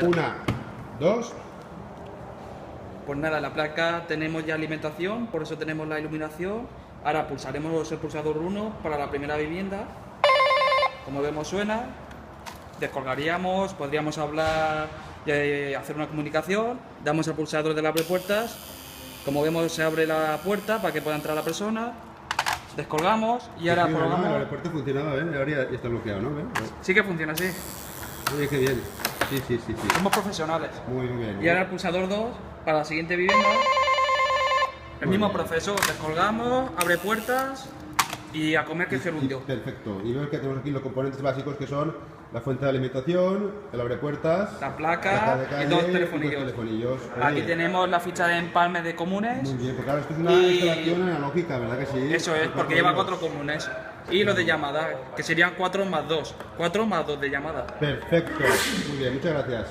Una, dos. Pues nada, en la placa tenemos ya alimentación, por eso tenemos la iluminación. Ahora pulsaremos el pulsador 1 para la primera vivienda. Como vemos suena. Descolgaríamos, podríamos hablar, hacer una comunicación. Damos al pulsador del abre puertas. Como vemos se abre la puerta para que pueda entrar la persona. Descolgamos y ahora Funciona, ¿no? probamos. La puerta funcionaba, ¿ven? Ahora ya está bloqueado, ¿no? ¿Ven? Sí que funciona así. Oye, qué bien. Sí, sí, sí, sí. Somos profesionales. Muy bien. Y ahora el pulsador 2 para la siguiente vivienda. El Muy mismo bien. proceso, descolgamos, abre puertas y a comer que gerundio. Perfecto. Y veo que tenemos aquí los componentes básicos que son la fuente de alimentación, el abrepuertas, La placa de calle y dos y telefonillos. telefonillos. Aquí Oye, tenemos la ficha de empalme de comunes. muy bien, porque claro, esto es una Y- instalación analógica, ¿verdad que sí? Eso es, porque lleva 4 comunes. Y los de llamada, que serían 4 más 2. 4 más 2 de llamada. Perfecto. Muy bien, muchas gracias.